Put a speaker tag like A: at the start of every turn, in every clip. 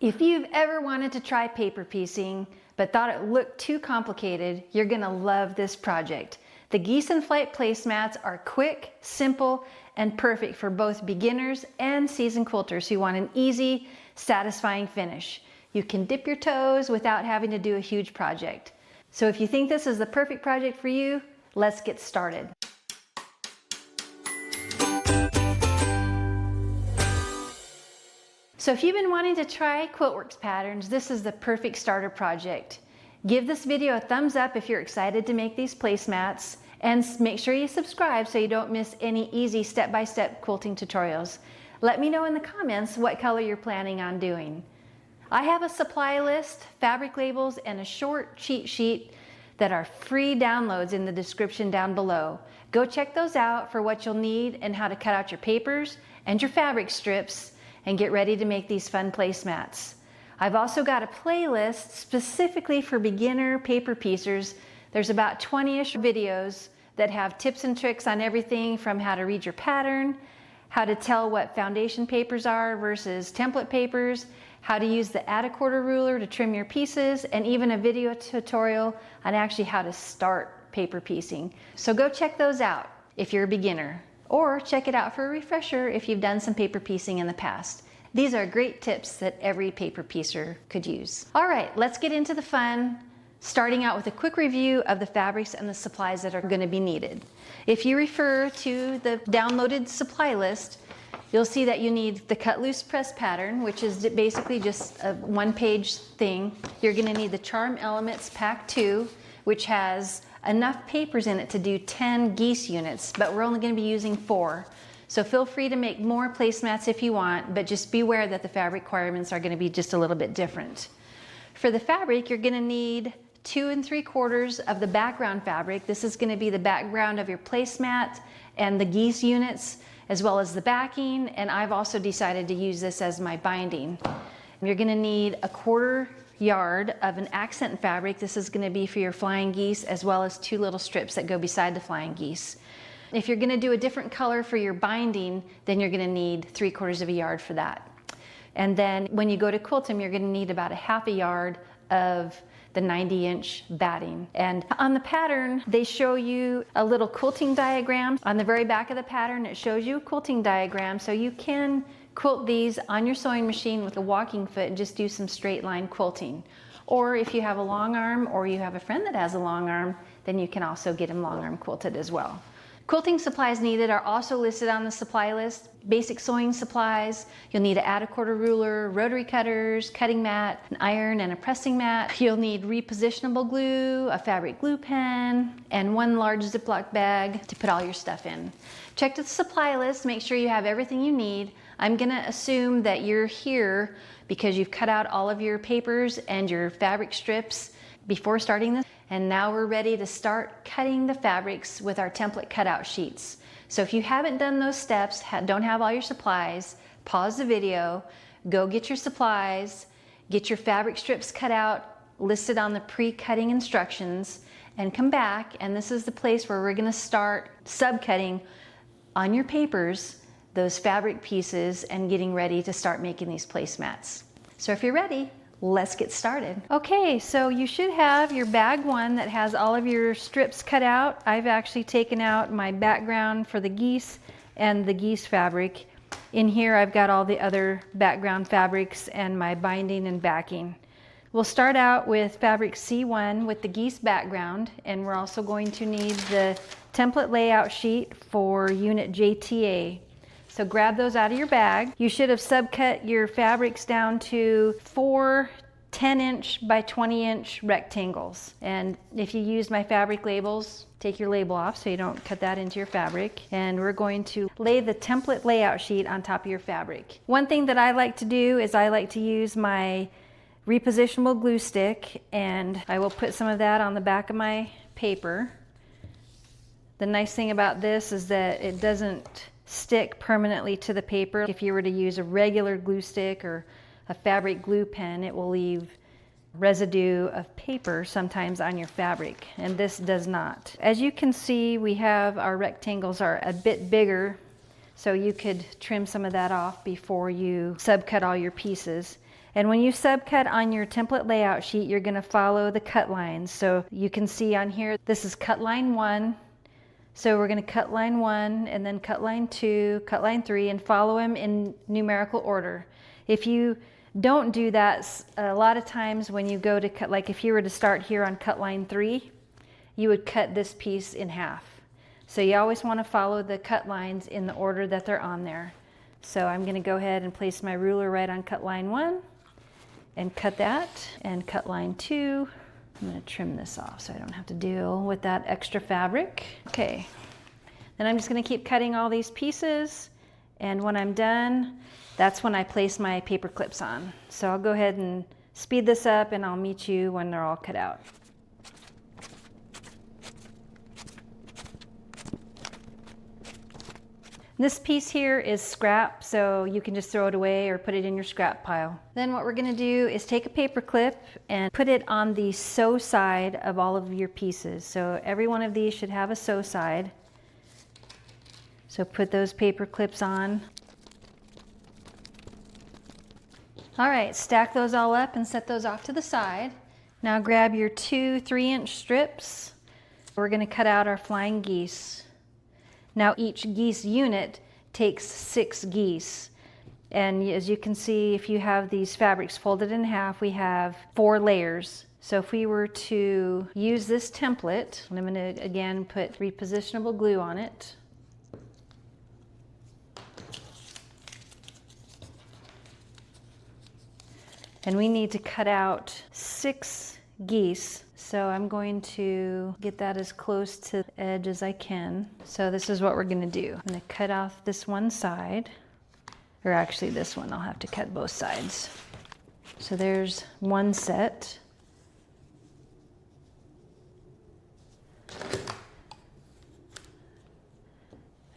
A: If you've ever wanted to try paper piecing, but thought it looked too complicated, you're gonna love this project. The Geese In Flight Placemats are quick, simple, and perfect for both beginners and seasoned quilters who want an easy, satisfying finish. You can dip your toes without having to do a huge project. So if you think this is the perfect project for you, let's get started. So if you've been wanting to try Quiltworx patterns, this is the perfect starter project. Give this video a thumbs up if you're excited to make these placemats, and make sure you subscribe so you don't miss any easy step-by-step quilting tutorials. Let me know in the comments what color you're planning on doing. I have a supply list, fabric labels, and a short cheat sheet that are free downloads in the description down below. Go check those out for what you'll need and how to cut out your papers and your fabric strips and get ready to make these fun placemats. I've also got a playlist specifically for beginner paper piecers. There's about 20-ish videos that have tips and tricks on everything from how to read your pattern, how to tell what foundation papers are versus template papers, how to use the add a quarter ruler to trim your pieces, and even a video tutorial on actually how to start paper piecing. So go check those out if you're a beginner, or check it out for a refresher if you've done some paper piecing in the past. These are great tips that every paper piecer could use. All right, let's get into the fun, starting out with a quick review of the fabrics and the supplies that are going to be needed. If you refer to the downloaded supply list, you'll see that you need the cut loose press pattern, which is basically just a one-page thing. You're going to need the Charm Elements Pack 2, which has enough papers in it to do 10 geese units, but we're only going to be using 4. So feel free to make more placemats if you want, but just beware that the fabric requirements are going to be just a little bit different. For the fabric, you're going to need 2 3/4 of the background fabric. This is going to be the background of your placemat and the geese units, as well as the backing, and I've also decided to use this as my binding. You're going to need 1/4 yard of an accent fabric. This is going to be for your flying geese, as well as 2 little strips that go beside the flying geese. If you're going to do a different color for your binding, then you're going to need 3/4 yard for that. And then when you go to quilt them, you're going to need about 1/2 yard of the 90-inch batting. And on the pattern, they show you a little quilting diagram. On the very back of the pattern, it shows you a quilting diagram, so you can quilt these on your sewing machine with a walking foot and just do some straight line quilting. Or if you have a long arm, or you have a friend that has a long arm, then you can also get them long arm quilted as well. Quilting supplies needed are also listed on the supply list. Basic sewing supplies, you'll need an add a quarter ruler, rotary cutters, cutting mat, an iron, and a pressing mat. You'll need repositionable glue, a fabric glue pen, and 1 large Ziploc bag to put all your stuff in. Check the supply list, make sure you have everything you need. I'm gonna assume that you're here because you've cut out all of your papers and your fabric strips before starting this. And now we're ready to start cutting the fabrics with our template cutout sheets. So if you haven't done those steps, don't have all your supplies, pause the video, go get your supplies, get your fabric strips cut out, listed on the pre-cutting instructions, and come back, and this is the place where we're gonna start subcutting on your papers those fabric pieces and getting ready to start making these placemats. So if you're ready, let's get started. Okay, so you should have your bag 1 that has all of your strips cut out. I've actually taken out my background for the geese and the geese fabric. In here I've got all the other background fabrics and my binding and backing. We'll start out with fabric C1 with the geese background, and we're also going to need the template layout sheet for unit JTA. So grab those out of your bag. You should have subcut your fabrics down to 4 10-inch by 20-inch rectangles. And if you use my fabric labels, take your label off so you don't cut that into your fabric. And we're going to lay the template layout sheet on top of your fabric. One thing that I like to do is I like to use my repositionable glue stick, and I will put some of that on the back of my paper. The nice thing about this is that it doesn't stick permanently to the paper. If you were to use a regular glue stick or a fabric glue pen, it will leave residue of paper sometimes on your fabric, and this does not. As you can see, we have our rectangles are a bit bigger, so you could trim some of that off before you subcut all your pieces. And when you subcut on your template layout sheet, you're going to follow the cut lines. So you can see on here, this is cut line 1. So we're going to cut line 1 and then cut line 2, cut line 3, and follow them in numerical order. If you don't do that, a lot of times when you go to cut, like if you were to start here on cut line 3, you would cut this piece in half. So you always want to follow the cut lines in the order that they're on there. So I'm going to go ahead and place my ruler right on cut line 1 and cut that, and cut line 2. I'm going to trim this off so I don't have to deal with that extra fabric. Okay, then I'm just going to keep cutting all these pieces, and when I'm done, that's when I place my paper clips on. So I'll go ahead and speed this up and I'll meet you when they're all cut out. This piece here is scrap, so you can just throw it away or put it in your scrap pile. Then what we're going to do is take a paper clip and put it on the sew side of all of your pieces. So every one of these should have a sew side. So put those paper clips on. All right, stack those all up and set those off to the side. Now grab your 2 3-inch strips. We're going to cut out our flying geese. Now each geese unit takes 6 geese. And as you can see, if you have these fabrics folded in half, we have 4 layers. So if we were to use this template, I'm going to again put repositionable glue on it. And we need to cut out 6 geese. So I'm going to get that as close to the edge as I can. So this is what we're going to do. I'm going to cut off this one side, or actually this one, I'll have to cut both sides. So there's one set.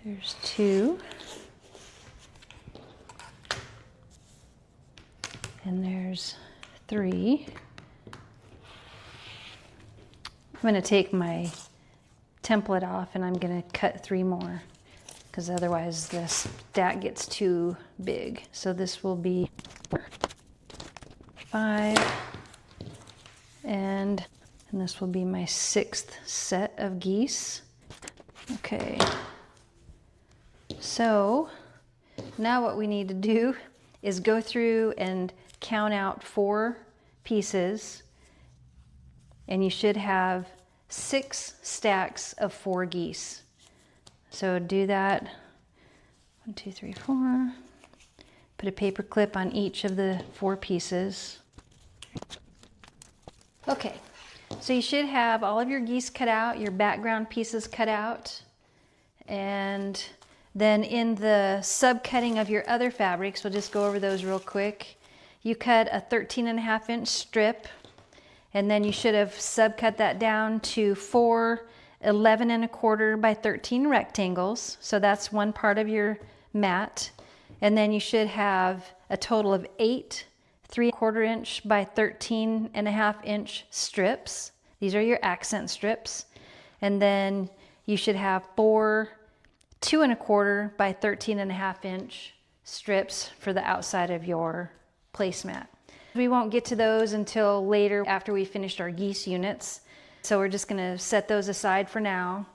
A: There's 2. And there's 3. I'm going to take my template off and I'm going to cut 3 more because otherwise this stack gets too big. So this will be 5 and this will be my 6th set of geese. Okay, so now what we need to do is go through and count out 4 pieces, and you should have 6 stacks of 4 geese. So do that. 1, 2, 3, 4. Put a paper clip on each of the 4 pieces. Okay, so you should have all of your geese cut out, your background pieces cut out, and then in the subcutting of your other fabrics, we'll just go over those real quick. You cut a 13.5-inch strip, and then you should have subcut that down to 4 11.25 by 13 rectangles. So that's one part of your mat. And then you should have a total of 8 3/4-inch by 13.5-inch strips. These are your accent strips. And then you should have 4 2.25 by 13.5-inch strips for the outside of your placemat. We won't get to those until later after we finished our geese units. So we're just gonna set those aside for now.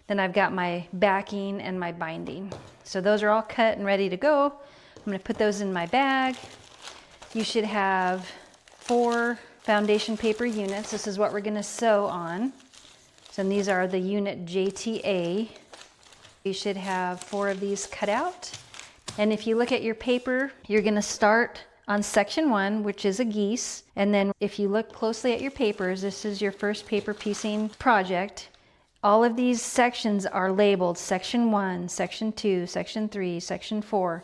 A: Then I've got my backing and my binding. So those are all cut and ready to go. I'm gonna put those in my bag. You should have 4 foundation paper units. This is what we're gonna sew on. So these are the unit JTA. You should have 4 of these cut out. And if you look at your paper, you're gonna start on section 1, which is a geese. And then if you look closely at your papers, this is your first paper piecing project. All of these sections are labeled section 1, section 2, section 3, section 4,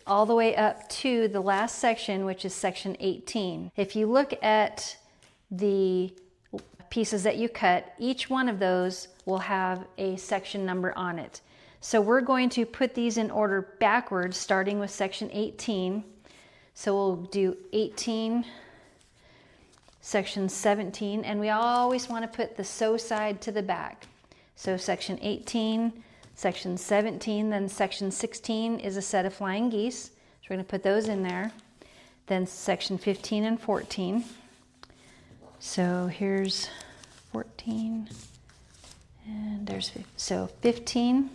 A: all the way up to the last section, which is section 18. If you look at the pieces that you cut, each one of those will have a section number on it. So we're going to put these in order backwards, starting with section 18. So we'll do 18, section 17, and we always want to put the sew side to the back. So section 18, section 17, then section 16 is a set of flying geese. So we're going to put those in there. then section 15 and 14. So here's 14, and there's, so 15,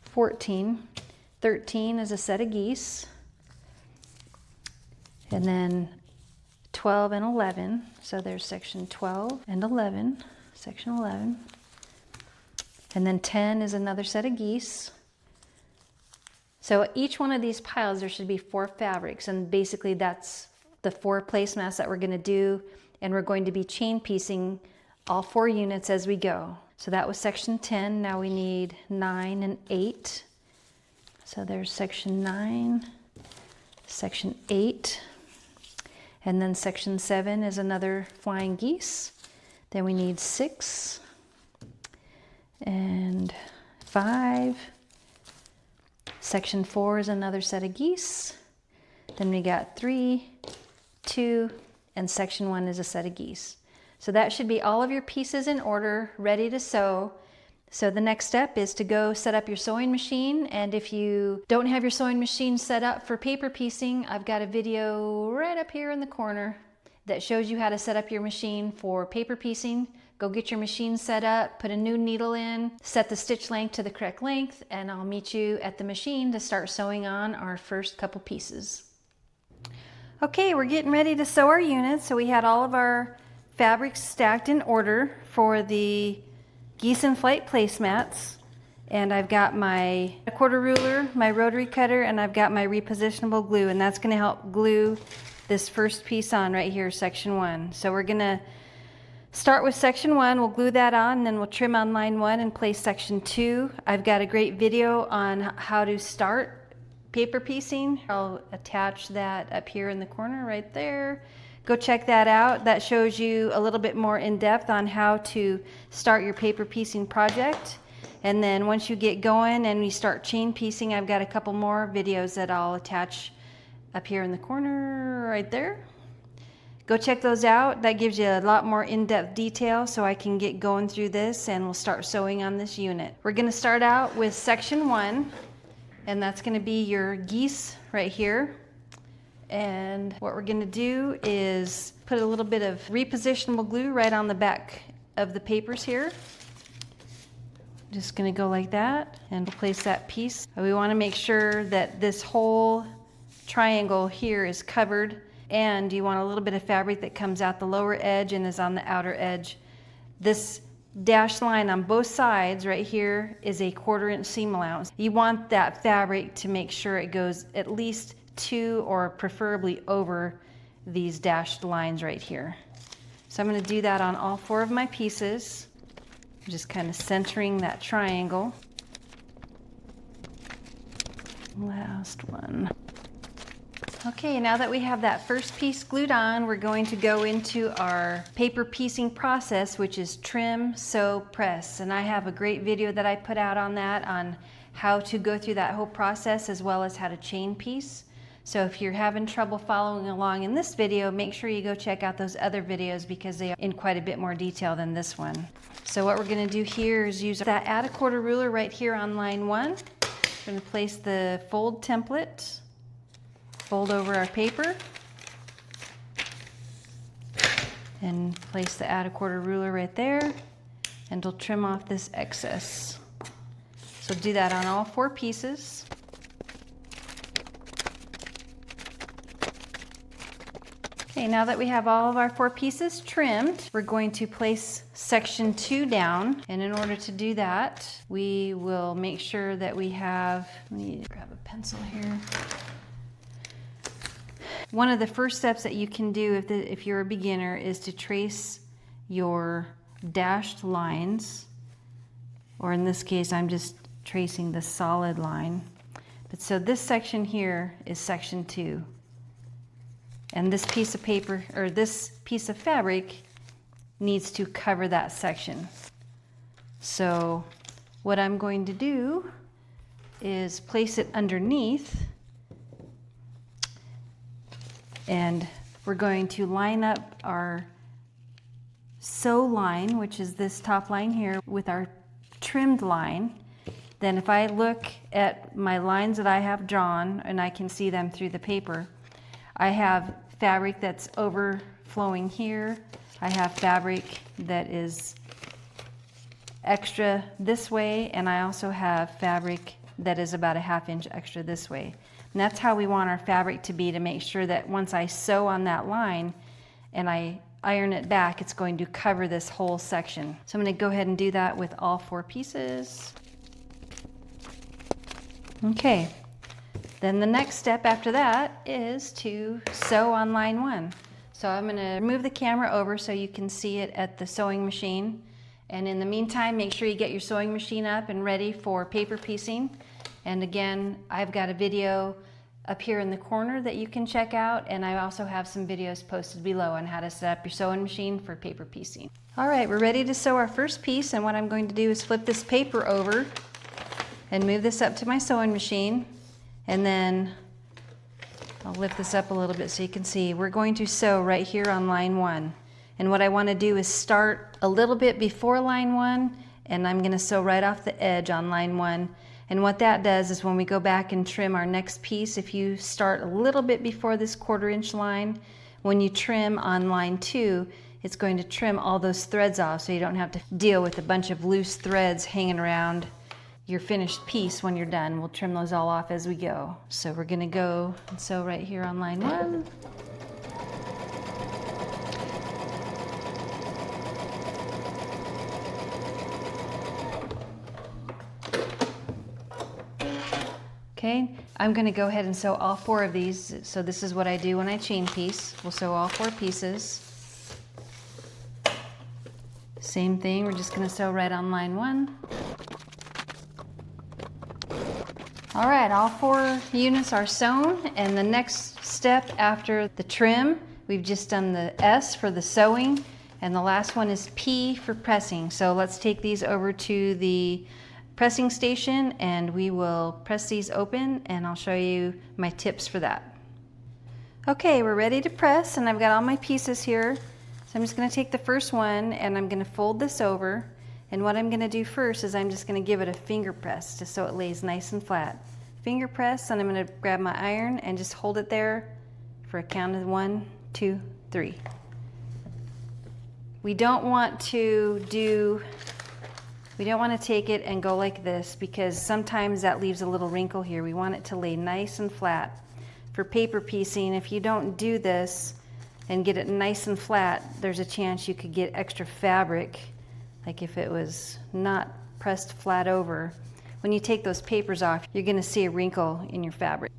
A: 14, 13 is a set of geese, and then 12 and 11, so there's section 12 and 11, section 11, and then 10 is another set of geese. So each one of these piles, there should be 4 fabrics, and basically that's the 4 placemats that we're going to do, and we're going to be chain piecing all 4 units as we go. So that was section 10. Now we need 9 and 8. So there's section 9, section 8, and then section 7 is another flying geese. Then we need 6 and 5. Section 4 is another set of geese. Then we got 3, 2, and section 1 is a set of geese. So that should be all of your pieces in order, ready to sew. So the next step is to go set up your sewing machine, and if you don't have your sewing machine set up for paper piecing, I've got a video right up here in the corner that shows you how to set up your machine for paper piecing. Go get your machine set up, put a new needle in, set the stitch length to the correct length, and I'll meet you at the machine to start sewing on our first couple pieces. Okay, we're getting ready to sew our units. So we had all of our fabrics stacked in order for the Geese In Flight placemats. And I've got my 1/4 ruler, my rotary cutter, and I've got my repositionable glue, and that's going to help glue this first piece on right here, section 1. So we're going to start with section 1, we'll glue that on, and then we'll trim on line 1 and place section 2. I've got a great video on how to start paper piecing. I'll attach that up here in the corner right there. Go check that out. That shows you a little bit more in depth on how to start your paper piecing project. And then once you get going and we start chain piecing, I've got a couple more videos that I'll attach up here in the corner right there. Go check those out. That gives you a lot more in-depth detail so I can get going through this and we'll start sewing on this unit. We're going to start out with section 1, and that's going to be your geese right here. And what we're going to do is put a little bit of repositionable glue right on the back of the papers here. Just going to go like that, and we'll place that piece. We want to make sure that this whole triangle here is covered, and you want a little bit of fabric that comes out the lower edge and is on the outer edge. This dashed line on both sides right here is a 1/4 inch seam allowance. You want that fabric to make sure it goes at least to or preferably over these dashed lines right here. So I'm going to do that on all 4 of my pieces. I'm just kind of centering that triangle. Last one. Okay, now that we have that first piece glued on, we're going to go into our paper piecing process, which is trim, sew, press. And I have a great video that I put out on that, on how to go through that whole process as well as how to chain piece. So if you're having trouble following along in this video, make sure you go check out those other videos because they are in quite a bit more detail than this one. So what we're going to do here is use that add 1/4 ruler right here on line 1. We're going to place the fold template. Fold over our paper and place the add 1/4 ruler right there, and we'll trim off this excess. So do that on all 4 pieces. Okay, now that we have all of our 4 pieces trimmed, we're going to place section 2 down, and in order to do that, we will make sure that we have, let me grab a pencil here. One of the first steps that you can do if you're a beginner is to trace your dashed lines, or in this case I'm just tracing the solid line. But so this section here is section 2, and this piece of paper or this piece of fabric needs to cover that section. So what I'm going to do is place it underneath, and we're going to line up our sew line, which is this top line here, with our trimmed line. Then if I look at my lines that I have drawn, and I can see them through the paper, I have fabric that's overflowing here. I have fabric that is extra this way, and I also have fabric that is about a 1/2 inch extra this way. And that's how we want our fabric to be, to make sure that once I sew on that line and I iron it back, it's going to cover this whole section. So I'm going to go ahead and do that with all 4 pieces. Okay, then the next step after that is to sew on line 1. So I'm going to move the camera over so you can see it at the sewing machine. And in the meantime, make sure you get your sewing machine up and ready for paper piecing. And again, I've got a video up here in the corner that you can check out, and I also have some videos posted below on how to set up your sewing machine for paper piecing. All right, we're ready to sew our first piece, and what I'm going to do is flip this paper over and move this up to my sewing machine, and then I'll lift this up a little bit so you can see. We're going to sew right here on line 1. And what I want to do is start a little bit before line 1, and I'm going to sew right off the edge on line 1. And what that does is when we go back and trim our next piece, if you start a little bit before this 1/4 inch line, when you trim on line 2, it's going to trim all those threads off so you don't have to deal with a bunch of loose threads hanging around your finished piece when you're done. We'll trim those all off as we go. So we're going to go and sew right here on line 1. Okay, I'm going to go ahead and sew all 4 of these. So this is what I do when I chain piece. We'll sew all 4 pieces. Same thing, we're just going to sew right on line 1. All right, all 4 units are sewn, and the next step after the trim, we've just done the S for the sewing, and the last one is P for pressing. So let's take these over to the pressing station and we will press these open, and I'll show you my tips for that. Okay, we're ready to press, and I've got all my pieces here. So I'm just going to take the first one and I'm going to fold this over, and what I'm going to do first is I'm just going to give it a finger press just so it lays nice and flat. Finger press, and I'm going to grab my iron and just hold it there for a count of 1, 2, 3. We don't want to take it and go like this, because sometimes that leaves a little wrinkle here. We want it to lay nice and flat. For paper piecing, if you don't do this and get it nice and flat, there's a chance you could get extra fabric, like if it was not pressed flat over. When you take those papers off, you're going to see a wrinkle in your fabric.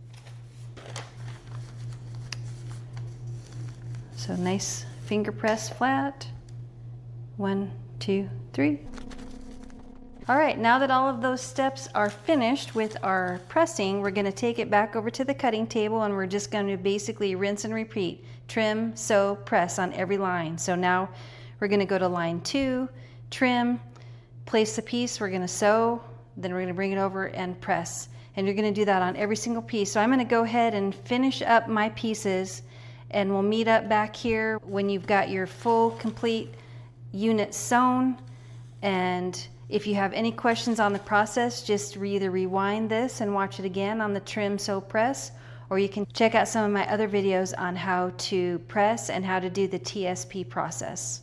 A: So nice finger press flat. 1, 2, 3. All right, now that all of those steps are finished with our pressing, we're going to take it back over to the cutting table, and we're just going to basically rinse and repeat. Trim, sew, press on every line. So now we're going to go to line 2, trim, place the piece, we're going to sew, then we're going to bring it over and press. And you're going to do that on every single piece. So I'm going to go ahead and finish up my pieces, and we'll meet up back here when you've got your full, complete unit sewn. And if you have any questions on the process, just either rewind this and watch it again on the trim, sew, press, or you can check out some of my other videos on how to press and how to do the TSP process.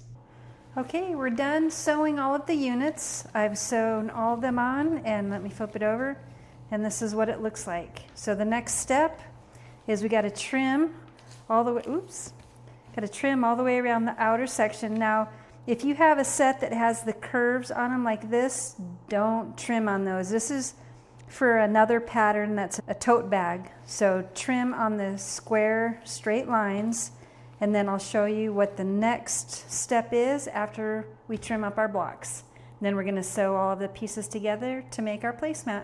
A: Okay, we're done sewing all of the units. I've sewn all of them on, and let me flip it over, and this is what it looks like. So the next step is we got to trim all the way, got to trim all the way around the outer section. Now, if you have a set that has the curves on them like this, don't trim on those. This is for another pattern that's a tote bag. So trim on the square straight lines, and then I'll show you what the next step is after we trim up our blocks. And then we're going to sew all of the pieces together to make our placemat.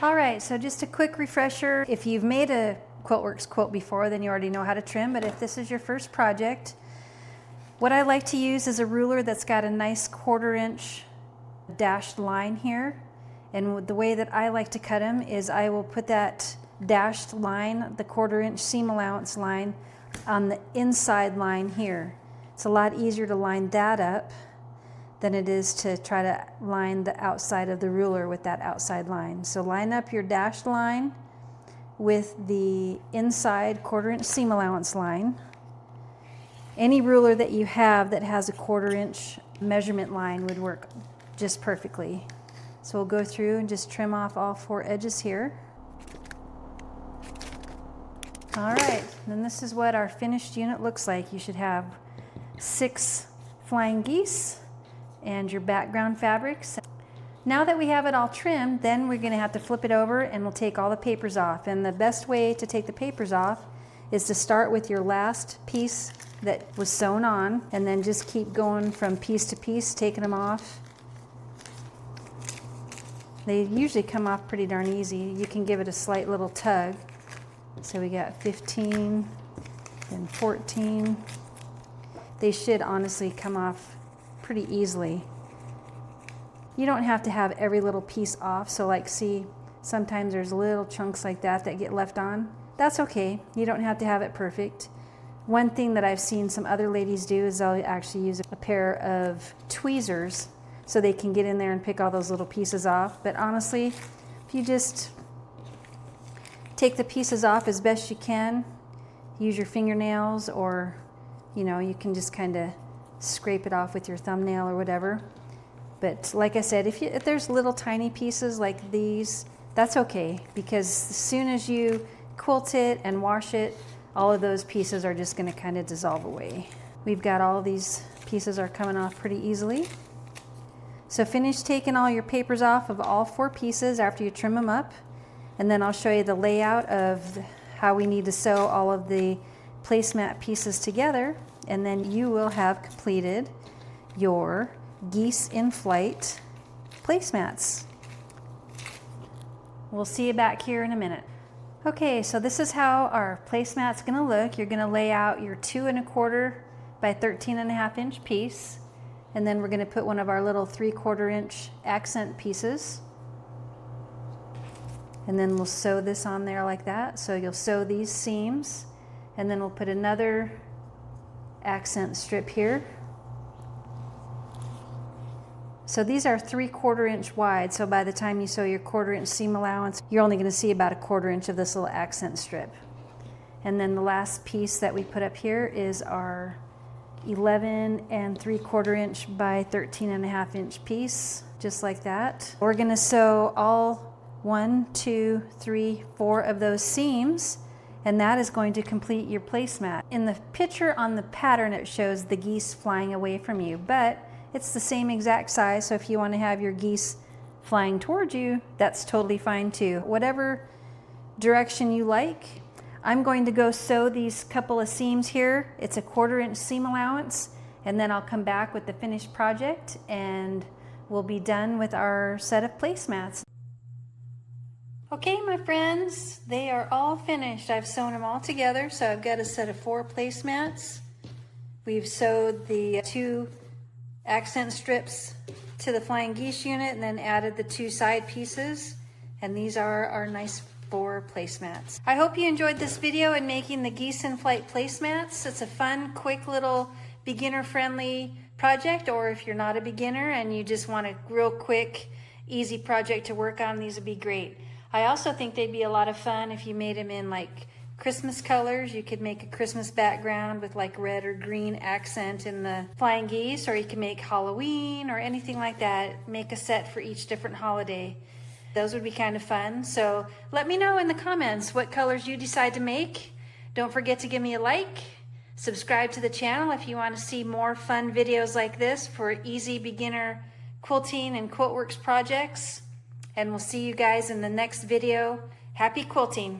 A: All right, so just a quick refresher. If you've made a Quiltworx quilt before, then you already know how to trim, but if this is your first project, what I like to use is a ruler that's got a nice 1/4 inch dashed line here. And the way that I like to cut them is I will put that dashed line, the 1/4 inch seam allowance line, on the inside line here. It's a lot easier to line that up than it is to try to line the outside of the ruler with that outside line. So line up your dashed line with the inside 1/4 inch seam allowance line. Any ruler that you have that has a 1/4 inch measurement line would work just perfectly. So we'll go through and just trim off all 4 edges here. All right, then this is what our finished unit looks like. You should have 6 flying geese and your background fabrics. Now that we have it all trimmed, then we're gonna have to flip it over and we'll take all the papers off. And the best way to take the papers off is to start with your last piece that was sewn on and then just keep going from piece to piece, taking them off. They usually come off pretty darn easy. You can give it a slight little tug. So we got 15 and 14. They should honestly come off pretty easily. You don't have to have every little piece off. So like see, sometimes there's little chunks like that that get left on. That's okay. You don't have to have it perfect. One thing that I've seen some other ladies do is they'll actually use a pair of tweezers so they can get in there and pick all those little pieces off. But honestly, if you just take the pieces off as best you can, use your fingernails, or you know, you can just kind of scrape it off with your thumbnail or whatever. But like I said, if there's little tiny pieces like these, that's okay, because as soon as you quilt it and wash it, all of those pieces are just going to kind of dissolve away. We've got all of these pieces are coming off pretty easily. So finish taking all your papers off of all 4 pieces after you trim them up, and then I'll show you the layout of how we need to sew all of the placemat pieces together, and then you will have completed your Geese in Flight placemats. We'll see you back here in a minute. Okay, so this is how our placemat's gonna look. You're gonna lay out your 2 1/4 by 13.5 inch piece, and then we're gonna put one of our little 3/4 inch accent pieces. And then we'll sew this on there like that. So you'll sew these seams, and then we'll put another accent strip here. So these are 3/4 inch wide, so by the time you sew your 1/4 inch seam allowance, you're only going to see about a 1/4 inch of this little accent strip. And then the last piece that we put up here is our 11 3/4 inch by 13.5 inch piece, just like that. We're going to sew all 1, 2, 3, 4 of those seams, and that is going to complete your placemat. In the picture on the pattern, it shows the geese flying away from you, but it's the same exact size, so if you want to have your geese flying towards you, that's totally fine too. Whatever direction you like. I'm going to go sew these couple of seams here. It's a 1/4 inch seam allowance, and then I'll come back with the finished project and we'll be done with our set of placemats. Okay, my friends, they are all finished. I've sewn them all together, so I've got a set of 4 placemats. We've sewed the 2 accent strips to the flying geese unit and then added the 2 side pieces, and these are our nice 4 placemats. I hope you enjoyed this video in making the Geese in Flight placemats. It's a fun, quick little beginner-friendly project, or if you're not a beginner and you just want a real quick, easy project to work on, these would be great. I also think they'd be a lot of fun if you made them in like Christmas colors. You could make a Christmas background with like red or green accent in the flying geese, or you can make Halloween or anything like that. Make a set for each different holiday. Those would be kind of fun. So let me know in the comments what colors you decide to make. Don't forget to give me a like. Subscribe to the channel if you want to see more fun videos like this for easy beginner quilting and Quiltworx projects. And we'll see you guys in the next video. Happy quilting!